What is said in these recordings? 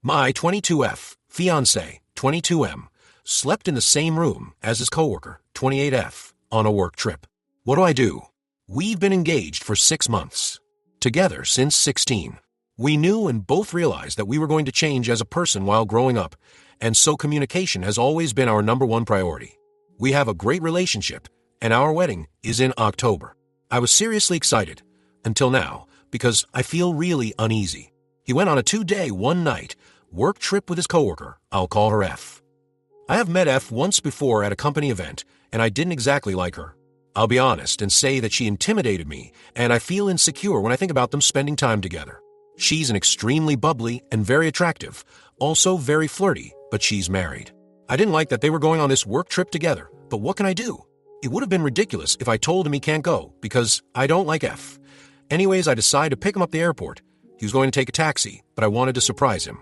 My 22F, fiance, 22M, slept in the same room as his coworker, 28F, on a work trip. What do I do? We've been engaged for 6 months. Together since 16. We knew and both realized that we were going to change as a person while growing up, and so communication has always been our number one priority. We have a great relationship, and our wedding is in October. I was seriously excited, until now, because I feel really uneasy. He went on a 2-day, 1-night work trip with his coworker. I'll call her F. I have met F once before at a company event, and I didn't exactly like her. I'll be honest and say that she intimidated me, and I feel insecure when I think about them spending time together. She's an extremely bubbly and very attractive, also very flirty, but she's married. I didn't like that they were going on this work trip together, but what can I do? It would have been ridiculous if I told him he can't go, because I don't like F. Anyways, I decided to pick him up at the airport. He was going to take a taxi, but I wanted to surprise him.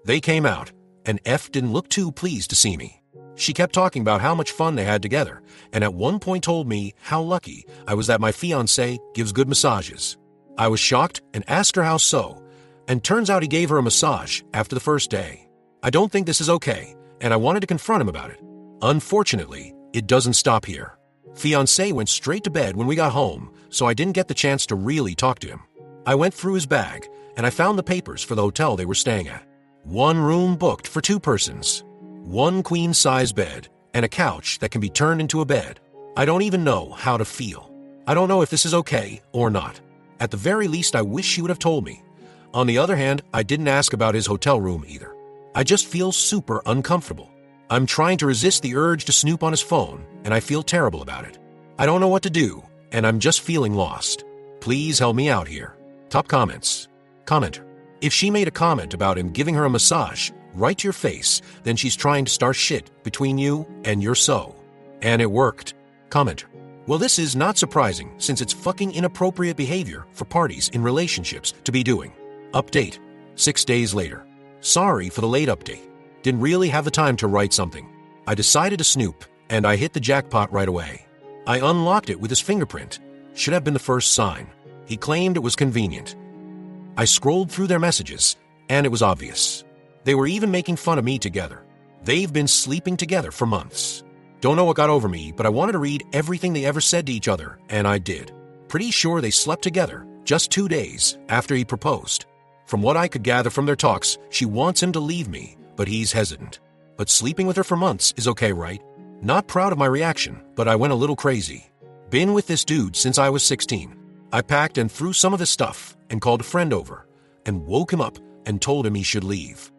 They came out, and F didn't look too pleased to see me. She kept talking about how much fun they had together, and at one point told me how lucky I was that my fiancé gives good massages. I was shocked and asked her how so, and turns out he gave her a massage after the first day. I don't think this is okay, and I wanted to confront him about it. Unfortunately, it doesn't stop here. Fiancé went straight to bed when we got home, so I didn't get the chance to really talk to him. I went through his bag, and I found the papers for the hotel they were staying at. 1 room booked for 2 persons, 1 queen-size bed, and a couch that can be turned into a bed. I don't even know how to feel. I don't know if this is okay or not. At the very least, I wish he would have told me. On the other hand, I didn't ask about his hotel room either. I just feel super uncomfortable. I'm trying to resist the urge to snoop on his phone, and I feel terrible about it. I don't know what to do, and I'm just feeling lost. Please help me out here. Top comments. Commenter. If she made a comment about him giving her a massage right to your face, then she's trying to start shit between you and your so. And it worked. Commenter. Well, this is not surprising since it's fucking inappropriate behavior for parties in relationships to be doing. Update. 6 days later. Sorry for the late update. Didn't really have the time to write something. I decided to snoop, and I hit the jackpot right away. I unlocked it with his fingerprint. Should have been the first sign. He claimed it was convenient. I scrolled through their messages, and it was obvious. They were even making fun of me together. They've been sleeping together for months. Don't know what got over me, but I wanted to read everything they ever said to each other, and I did. Pretty sure they slept together just 2 days after he proposed. From what I could gather from their talks, she wants him to leave me, but he's hesitant. But sleeping with her for months is okay, right? Not proud of my reaction, but I went a little crazy. Been with this dude since I was 16. I packed and threw some of his stuff and called a friend over and woke him up and told him he should leave.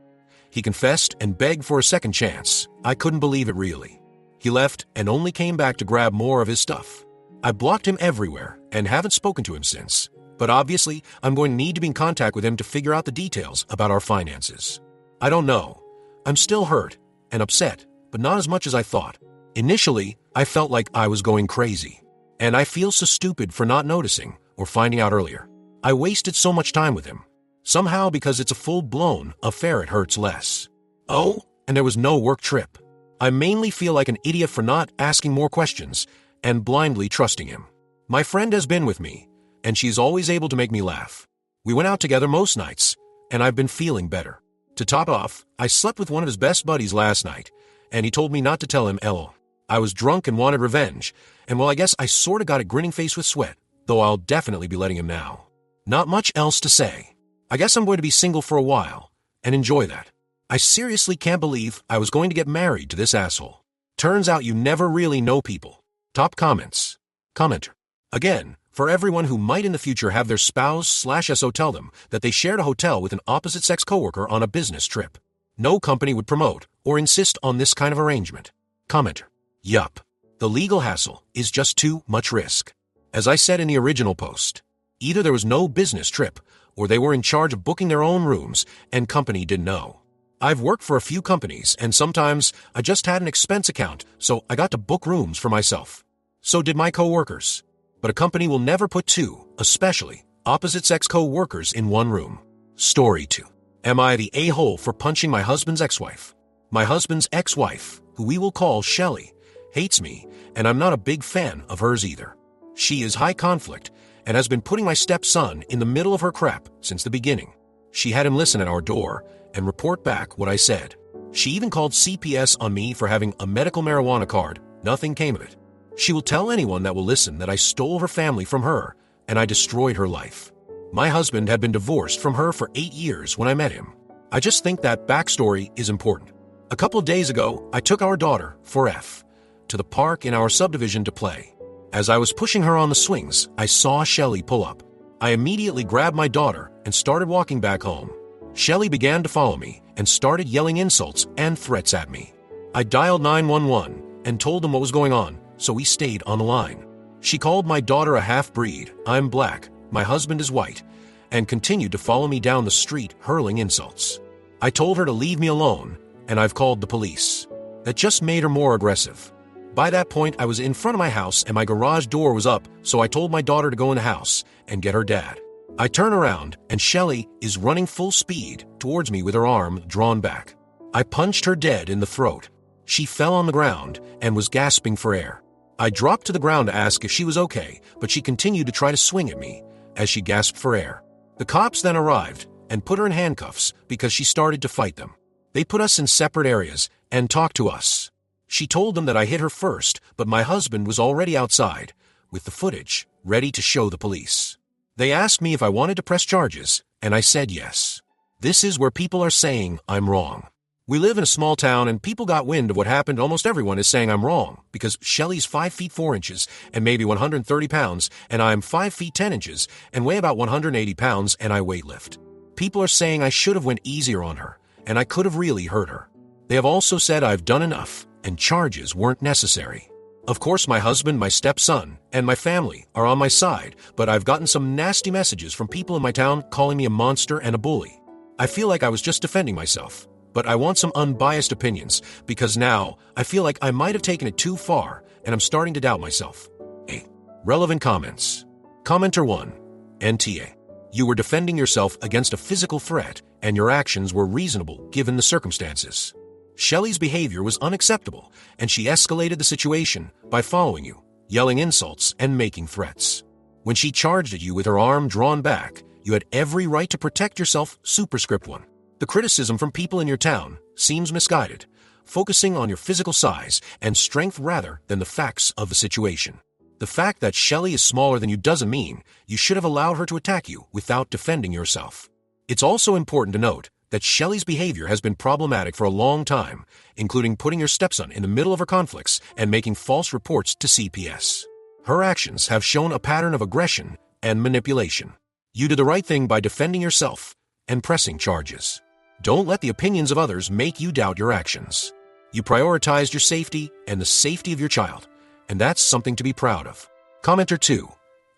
He confessed and begged for a second chance. I couldn't believe it really. He left and only came back to grab more of his stuff. I blocked him everywhere and haven't spoken to him since. But obviously, I'm going to need to be in contact with him to figure out the details about our finances. I don't know. I'm still hurt and upset, but not as much as I thought. Initially, I felt like I was going crazy. And I feel so stupid for not noticing or finding out earlier. I wasted so much time with him. Somehow, because it's a full-blown affair, it hurts less. Oh, and there was no work trip. I mainly feel like an idiot for not asking more questions and blindly trusting him. My friend has been with me, and she's always able to make me laugh. We went out together most nights, and I've been feeling better. To top off, I slept with one of his best buddies last night, and he told me not to tell him LOL. I was drunk and wanted revenge, and well, I guess I sorta got a grinning face with sweat, though I'll definitely be letting him now. Not much else to say. I guess I'm going to be single for a while, and enjoy that. I seriously can't believe I was going to get married to this asshole. Turns out you never really know people. Top comments. Commenter. Again, for everyone who might in the future have their spouse/SO tell them that they shared a hotel with an opposite-sex coworker on a business trip. No company would promote or insist on this kind of arrangement. Commenter. Yup. The legal hassle is just too much risk. As I said in the original post, either there was no business trip, or they were in charge of booking their own rooms and company didn't know. I've worked for a few companies, and sometimes I just had an expense account, so I got to book rooms for myself. So did my co-workers. But a company will never put 2, especially opposite-sex co-workers, in one room. Story 2. Am I the a-hole for punching my husband's ex-wife? My husband's ex-wife, who we will call Shelly, hates me, and I'm not a big fan of hers either. She is high conflict and has been putting my stepson in the middle of her crap since the beginning. She had him listen at our door and report back what I said. She even called CPS on me for having a medical marijuana card. Nothing came of it. She will tell anyone that will listen that I stole her family from her and I destroyed her life. My husband had been divorced from her for 8 years when I met him. I just think that backstory is important. A couple of days ago, I took our daughter, 4F, to the park in our subdivision to play. As I was pushing her on the swings, I saw Shelly pull up. I immediately grabbed my daughter and started walking back home. Shelly began to follow me and started yelling insults and threats at me. I dialed 911 and told them what was going on, so we stayed on the line. She called my daughter a half-breed, I'm black, my husband is white, and continued to follow me down the street hurling insults. I told her to leave me alone, and I've called the police. That just made her more aggressive. By that point, I was in front of my house and my garage door was up, so I told my daughter to go in the house and get her dad. I turn around and Shelly is running full speed towards me with her arm drawn back. I punched her dead in the throat. She fell on the ground and was gasping for air. I dropped to the ground to ask if she was okay, but she continued to try to swing at me as she gasped for air. The cops then arrived and put her in handcuffs because she started to fight them. They put us in separate areas and talked to us. She told them that I hit her first, but my husband was already outside, with the footage ready to show the police. They asked me if I wanted to press charges, and I said yes. This is where people are saying I'm wrong. We live in a small town and people got wind of what happened. Almost everyone is saying I'm wrong because Shelly's 5 feet 4 inches and maybe 130 pounds and I'm 5 feet 10 inches and weigh about 180 pounds and I weightlift. People are saying I should have went easier on her and I could have really hurt her. They have also said I've done enough and charges weren't necessary. Of course, my husband, my stepson, and my family are on my side, but I've gotten some nasty messages from people in my town calling me a monster and a bully. I feel like I was just defending myself, but I want some unbiased opinions because now I feel like I might have taken it too far and I'm starting to doubt myself. A. Relevant comments. Commenter 1. NTA. You were defending yourself against a physical threat and your actions were reasonable given the circumstances. Shelly's behavior was unacceptable, and she escalated the situation by following you, yelling insults, and making threats. When she charged at you with her arm drawn back, you had every right to protect yourself. Superscript 1. The criticism from people in your town seems misguided, focusing on your physical size and strength rather than the facts of the situation. The fact that Shelly is smaller than you doesn't mean you should have allowed her to attack you without defending yourself. It's also important to note that Shelly's behavior has been problematic for a long time, including putting your stepson in the middle of her conflicts and making false reports to CPS. Her actions have shown a pattern of aggression and manipulation. You did the right thing by defending yourself and pressing charges. Don't let the opinions of others make you doubt your actions. You prioritized your safety and the safety of your child, and that's something to be proud of. Commenter 2.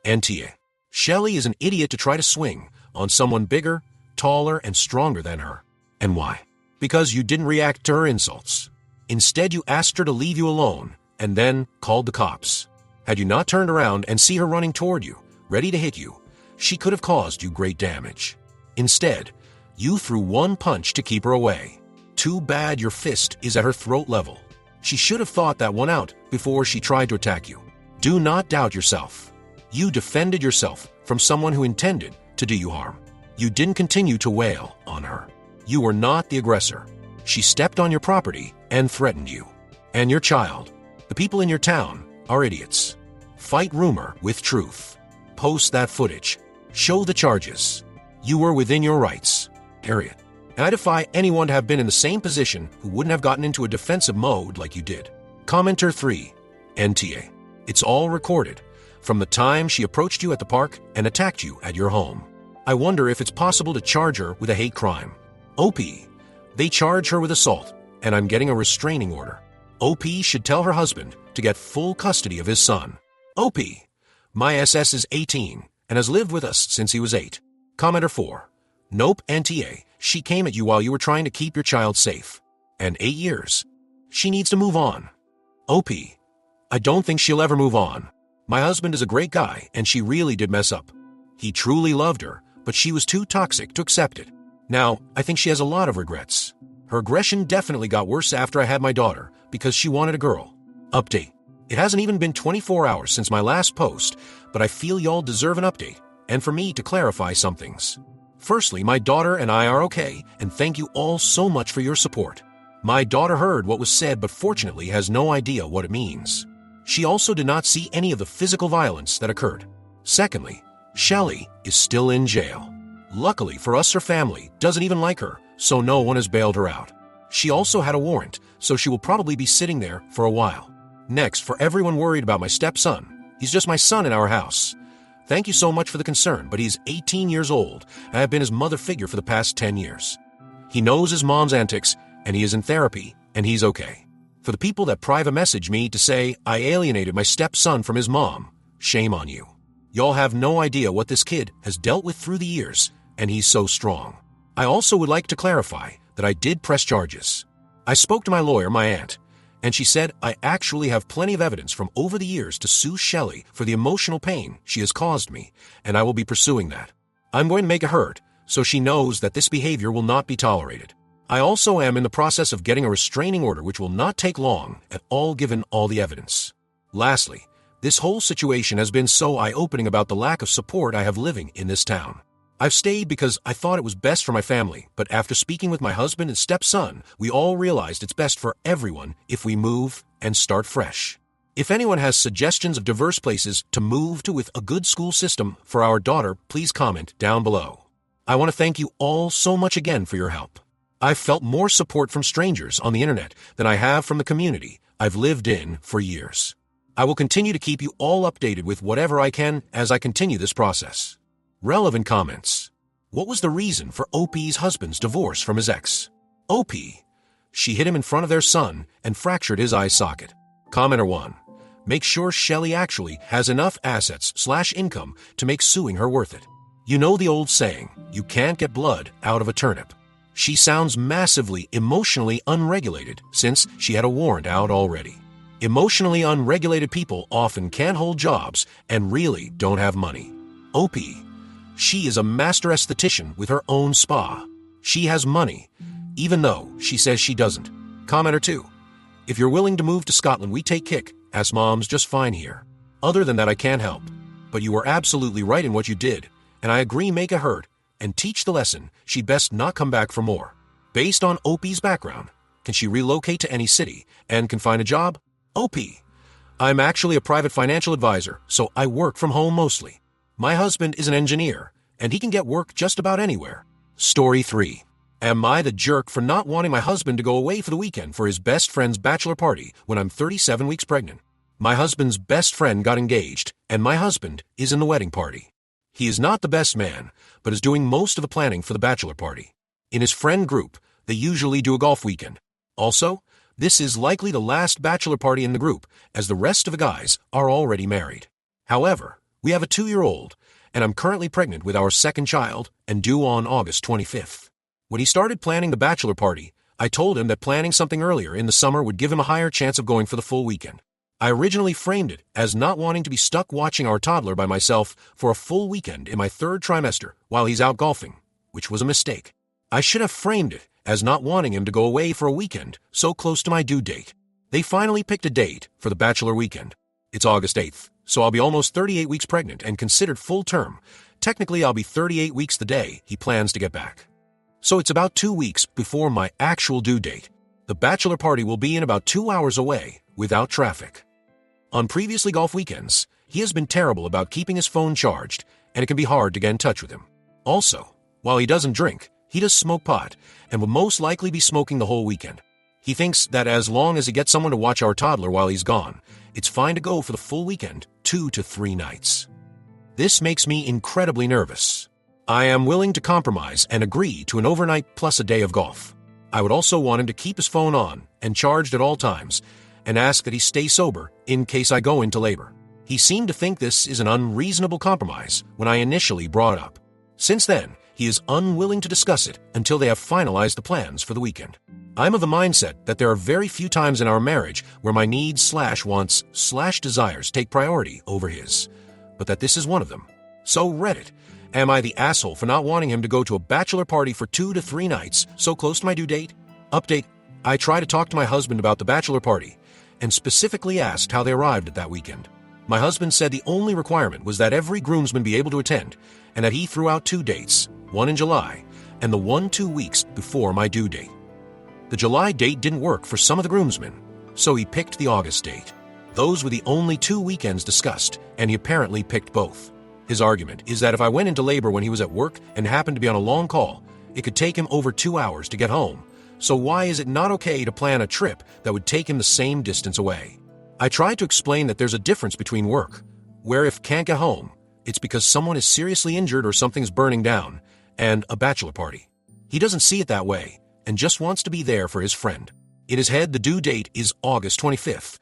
NTA. Shelly is an idiot to try to swing on someone bigger, taller, and stronger than her. And why? Because you didn't react to her insults. Instead, you asked her to leave you alone and then called the cops. Had you not turned around and see her running toward you, ready to hit you, she could have caused you great damage. Instead, you threw one punch to keep her away. Too bad your fist is at her throat level. She should have thought that one out before she tried to attack you. Do not doubt yourself. You defended yourself from someone who intended to do you harm. You didn't continue to wail on her. You were not the aggressor. She stepped on your property and threatened you. And your child. The people in your town are idiots. Fight rumor with truth. Post that footage. Show the charges. You were within your rights. Period. And I defy anyone to have been in the same position who wouldn't have gotten into a defensive mode like you did. Commenter 3. NTA. It's all recorded, from the time she approached you at the park and attacked you at your home. I wonder if it's possible to charge her with a hate crime. OP. They charge her with assault, and I'm getting a restraining order. OP should tell her husband to get full custody of his son. OP. My SS is 18 and has lived with us since he was 8. Commenter 4. Nope, NTA. She came at you while you were trying to keep your child safe. And 8 years. She needs to move on. OP. I don't think she'll ever move on. My husband is a great guy, and she really did mess up. He truly loved her, but she was too toxic to accept it. Now, I think she has a lot of regrets. Her aggression definitely got worse after I had my daughter, because she wanted a girl. Update. It hasn't even been 24 hours since my last post, but I feel y'all deserve an update, and for me to clarify some things. Firstly, my daughter and I are okay, and thank you all so much for your support. My daughter heard what was said but fortunately has no idea what it means. She also did not see any of the physical violence that occurred. Secondly, Shelly is still in jail. Luckily for us, her family doesn't even like her, so no one has bailed her out. She also had a warrant, so she will probably be sitting there for a while. Next, for everyone worried about my stepson, he's just my son in our house. Thank you so much for the concern, but he's 18 years old, and I have been his mother figure for the past 10 years. He knows his mom's antics, and he is in therapy, and he's okay. For the people that private message me to say I alienated my stepson from his mom, shame on you. Y'all have no idea what this kid has dealt with through the years, and he's so strong. I also would like to clarify that I did press charges. I spoke to my lawyer, my aunt, and she said I actually have plenty of evidence from over the years to sue Shelly for the emotional pain she has caused me, and I will be pursuing that. I'm going to make it hurt, so she knows that this behavior will not be tolerated. I also am in the process of getting a restraining order which will not take long at all given all the evidence. Lastly, this whole situation has been so eye-opening about the lack of support I have living in this town. I've stayed because I thought it was best for my family, but after speaking with my husband and stepson, we all realized it's best for everyone if we move and start fresh. If anyone has suggestions of diverse places to move to with a good school system for our daughter, please comment down below. I want to thank you all so much again for your help. I've felt more support from strangers on the internet than I have from the community I've lived in for years. I will continue to keep you all updated with whatever I can as I continue this process. Relevant comments. What was the reason for OP's husband's divorce from his ex? OP. She hit him in front of their son and fractured his eye socket. Commenter 1. Make sure Shelly actually has enough assets/income to make suing her worth it. You know the old saying, you can't get blood out of a turnip. She sounds massively emotionally unregulated since she had a warrant out already. Emotionally unregulated people often can't hold jobs and really don't have money. OP. She is a master esthetician with her own spa. She has money, even though she says she doesn't. Commenter 2. If you're willing to move to Scotland, we take kick, as mom's just fine here. Other than that, I can't help. But you were absolutely right in what you did, and I agree make it hurt, and teach the lesson she best not come back for more. Based on OP's background, can she relocate to any city and can find a job? OP. I'm actually a private financial advisor, so I work from home mostly. My husband is an engineer, and he can get work just about anywhere. Story 3. Am I the jerk for not wanting my husband to go away for the weekend for his best friend's bachelor party when I'm 37 weeks pregnant? My husband's best friend got engaged, and my husband is in the wedding party. He is not the best man, but is doing most of the planning for the bachelor party. In his friend group, they usually do a golf weekend. Also, this is likely the last bachelor party in the group, as the rest of the guys are already married. However, we have a 2-year-old, and I'm currently pregnant with our second child and due on August 25th. When he started planning the bachelor party, I told him that planning something earlier in the summer would give him a higher chance of going for the full weekend. I originally framed it as not wanting to be stuck watching our toddler by myself for a full weekend in my 3rd trimester while he's out golfing, which was a mistake. I should have framed it as not wanting him to go away for a weekend so close to my due date. They finally picked a date for the bachelor weekend. It's August 8th, so I'll be almost 38 weeks pregnant and considered full term. Technically, I'll be 38 weeks the day he plans to get back. So it's about 2 weeks before my actual due date. The bachelor party will be in about 2 hours away without traffic. On previously golf weekends, he has been terrible about keeping his phone charged, and it can be hard to get in touch with him. Also, while he doesn't drink, he does smoke pot and will most likely be smoking the whole weekend. He thinks that as long as he gets someone to watch our toddler while he's gone, it's fine to go for the full weekend, 2 to 3 nights. This makes me incredibly nervous. I am willing to compromise and agree to an overnight plus a day of golf. I would also want him to keep his phone on and charged at all times, and ask that he stay sober in case I go into labor. He seemed to think this is an unreasonable compromise when I initially brought it up. Since then, he is unwilling to discuss it until they have finalized the plans for the weekend. I'm of the mindset that there are very few times in our marriage where my needs/wants/desires take priority over his, but that this is one of them. So Reddit, am I the asshole for not wanting him to go to a bachelor party for 2 to 3 nights so close to my due date? Update, I tried to talk to my husband about the bachelor party and specifically asked how they arrived at that weekend. My husband said the only requirement was that every groomsman be able to attend, and that he threw out 2 dates, one in July, and the one 2 weeks before my due date. The July date didn't work for some of the groomsmen, so he picked the August date. Those were the only 2 weekends discussed, and he apparently picked both. His argument is that if I went into labor when he was at work and happened to be on a long call, it could take him over 2 hours to get home. So why is it not okay to plan a trip that would take him the same distance away? I tried to explain that there's a difference between work, where if can't get home, it's because someone is seriously injured or something's burning down, and a bachelor party. He doesn't see it that way, and just wants to be there for his friend. In his head, the due date is August 25th,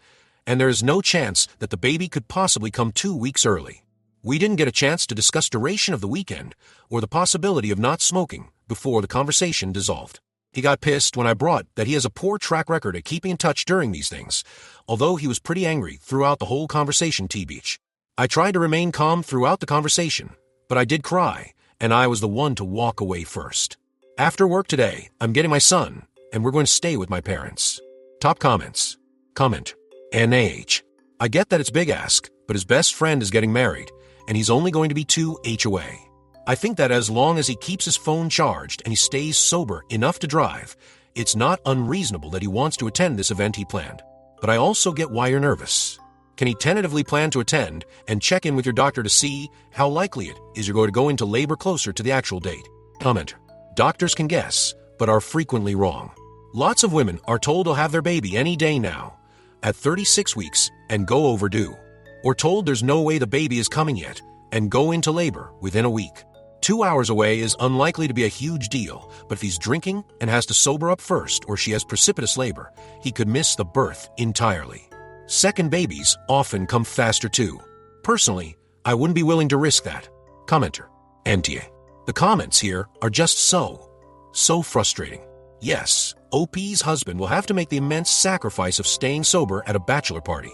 and there is no chance that the baby could possibly come 2 weeks early. We didn't get a chance to discuss duration of the weekend or the possibility of not smoking before the conversation dissolved. He got pissed when I brought that he has a poor track record at keeping in touch during these things, although he was pretty angry throughout the whole conversation T-Beach. I tried to remain calm throughout the conversation, but I did cry, and I was the one to walk away first. After work today, I'm getting my son, and we're going to stay with my parents. Top comments. Comment. NH. I get that it's big ask, but his best friend is getting married, and he's only going to be 2 away. I think that as long as he keeps his phone charged and he stays sober enough to drive, it's not unreasonable that he wants to attend this event he planned. But I also get why you're nervous. Can he tentatively plan to attend and check in with your doctor to see how likely it is you're going to go into labor closer to the actual date? Comment. Doctors can guess, but are frequently wrong. Lots of women are told they'll have their baby any day now, at 36 weeks, and go overdue. Or told there's no way the baby is coming yet, and go into labor within a week. 2 hours away is unlikely to be a huge deal, but if he's drinking and has to sober up first or she has precipitous labor, he could miss the birth entirely. Second babies often come faster too. Personally, I wouldn't be willing to risk that. Commenter. NTA. The comments here are just so frustrating. Yes, OP's husband will have to make the immense sacrifice of staying sober at a bachelor party.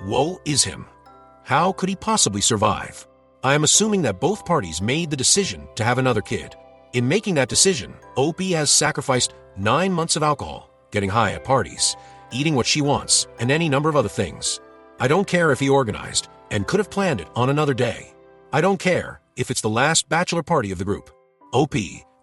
Woe is him. How could he possibly survive? I am assuming that both parties made the decision to have another kid. In making that decision, OP has sacrificed 9 months of alcohol, getting high at parties, eating what she wants, and any number of other things. I don't care if he organized and could have planned it on another day. I don't care if it's the last bachelor party of the group. OP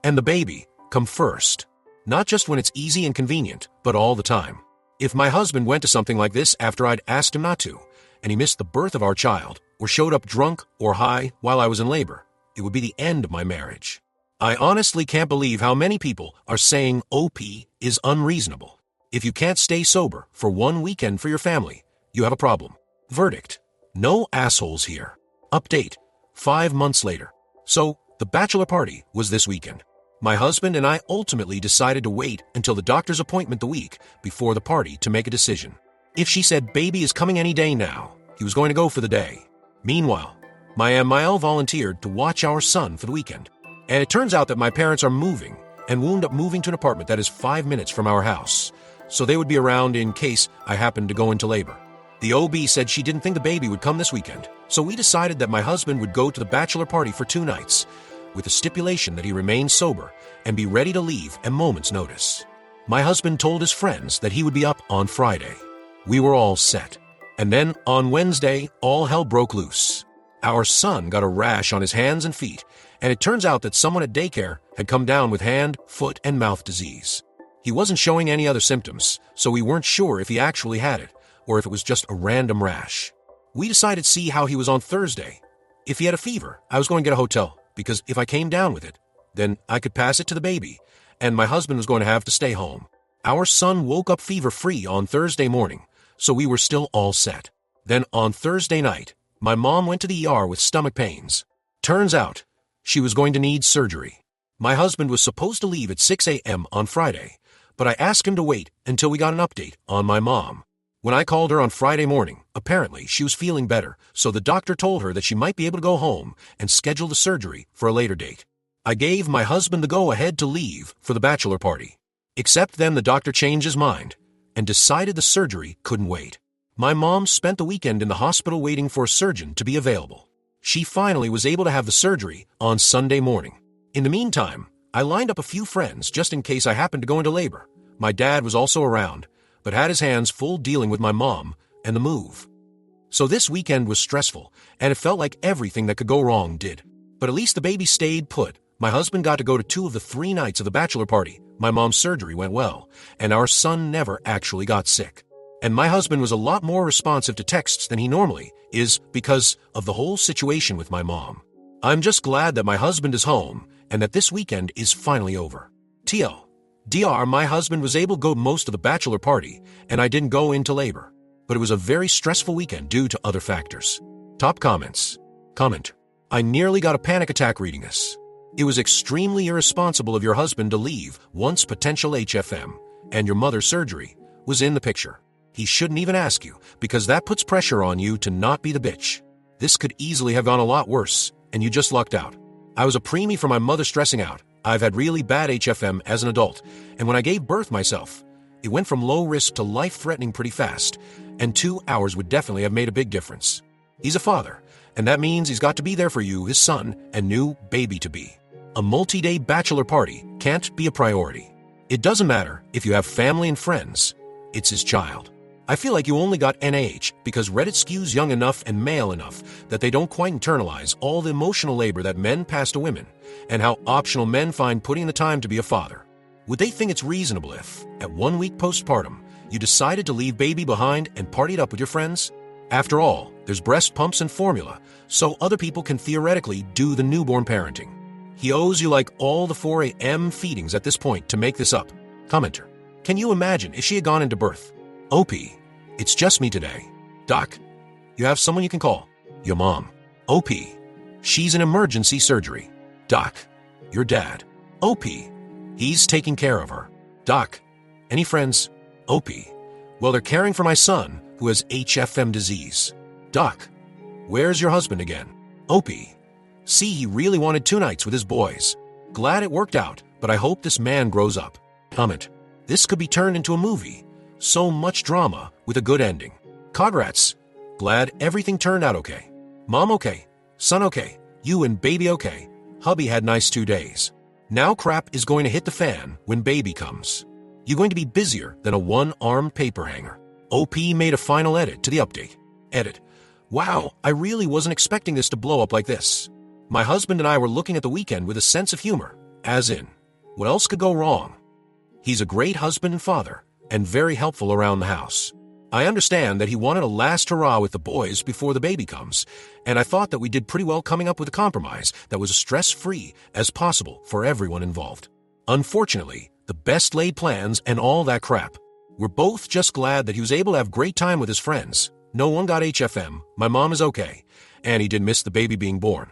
and the baby come first. Not just when it's easy and convenient, but all the time. If my husband went to something like this after I'd asked him not to, and he missed the birth of our child, or showed up drunk or high while I was in labor, it would be the end of my marriage. I honestly can't believe how many people are saying OP is unreasonable. If you can't stay sober for 1 weekend for your family, you have a problem. Verdict. No assholes here. Update. 5 months later. So, the bachelor party was this weekend. My husband and I ultimately decided to wait until the doctor's appointment the week before the party to make a decision. If she said baby is coming any day now, he was going to go for the day. Meanwhile, my MIL volunteered to watch our son for the weekend. And it turns out that my parents are moving and wound up moving to an apartment that is 5 minutes from our house, so they would be around in case I happened to go into labor. The OB said she didn't think the baby would come this weekend, so we decided that my husband would go to the bachelor party for 2 nights, with the stipulation that he remain sober and be ready to leave at moment's notice. My husband told his friends that he would be up on Friday. We were all set. And then, on Wednesday, all hell broke loose. Our son got a rash on his hands and feet, and it turns out that someone at daycare had come down with hand, foot, and mouth disease. He wasn't showing any other symptoms, so we weren't sure if he actually had it, or if it was just a random rash. We decided to see how he was on Thursday. If he had a fever, I was going to get a hotel, because if I came down with it, then I could pass it to the baby, and my husband was going to have to stay home. Our son woke up fever-free on Thursday morning, so we were still all set. Then on Thursday night, my mom went to the ER with stomach pains. Turns out, she was going to need surgery. My husband was supposed to leave at 6 a.m. on Friday, but I asked him to wait until we got an update on my mom. When I called her on Friday morning, apparently she was feeling better, so the doctor told her that she might be able to go home and schedule the surgery for a later date. I gave my husband the go-ahead to leave for the bachelor party. Except then the doctor changed his mind and decided the surgery couldn't wait. My mom spent the weekend in the hospital waiting for a surgeon to be available. She finally was able to have the surgery on Sunday morning. In the meantime, I lined up a few friends just in case I happened to go into labor. My dad was also around, but had his hands full dealing with my mom and the move. So this weekend was stressful, and it felt like everything that could go wrong did. But at least the baby stayed put. My husband got to go to 2 of the 3 nights of the bachelor party. My mom's surgery went well, and our son never actually got sick. And my husband was a lot more responsive to texts than he normally is because of the whole situation with my mom. I'm just glad that my husband is home and that this weekend is finally over. TL. DR, my husband was able to go most of the bachelor party, and I didn't go into labor. But it was a very stressful weekend due to other factors. Top comments. Comment. I nearly got a panic attack reading this. It was extremely irresponsible of your husband to leave once potential HFM and your mother's surgery was in the picture. He shouldn't even ask you because that puts pressure on you to not be the bitch. This could easily have gone a lot worse, and you just lucked out. I was a preemie for my mother stressing out. I've had really bad HFM as an adult, and when I gave birth myself, it went from low risk to life-threatening pretty fast, and 2 hours would definitely have made a big difference. He's a father, and that means he's got to be there for you, his son, and new baby-to-be. A multi-day bachelor party can't be a priority. It doesn't matter if you have family and friends. It's his child. I feel like you only got NIH because Reddit skews young enough and male enough that they don't quite internalize all the emotional labor that men pass to women and how optional men find putting the time to be a father. Would they think it's reasonable if, at 1 week postpartum, you decided to leave baby behind and partied up with your friends? After all, there's breast pumps and formula, so other people can theoretically do the newborn parenting. He owes you like all the 4 a.m. feedings at this point to make this up. Commenter. Can you imagine if she had gone into birth? OP. It's just me today. Doc. You have someone you can call. Your mom. OP. She's in emergency surgery. Doc. Your dad. OP. He's taking care of her. Doc. Any friends? OP. Well, they're caring for my son, who has HFM disease. Doc. Where's your husband again? OP. See, he really wanted 2 nights with his boys. Glad it worked out, but I hope this man grows up. Comment. This could be turned into a movie. So much drama with a good ending. Congrats. Glad everything turned out okay. Mom okay. Son okay. You and baby okay. Hubby had nice 2 days. Now crap is going to hit the fan when baby comes. You're going to be busier than a 1-armed paper hanger. OP made a final edit to the update. Edit. Wow, I really wasn't expecting this to blow up like this. My husband and I were looking at the weekend with a sense of humor, as in, what else could go wrong? He's a great husband and father, and very helpful around the house. I understand that he wanted a last hurrah with the boys before the baby comes, and I thought that we did pretty well coming up with a compromise that was as stress-free as possible for everyone involved. Unfortunately, the best laid plans and all that crap. We're both just glad that he was able to have great time with his friends. No one got HFM, my mom is okay, and he did miss the baby being born.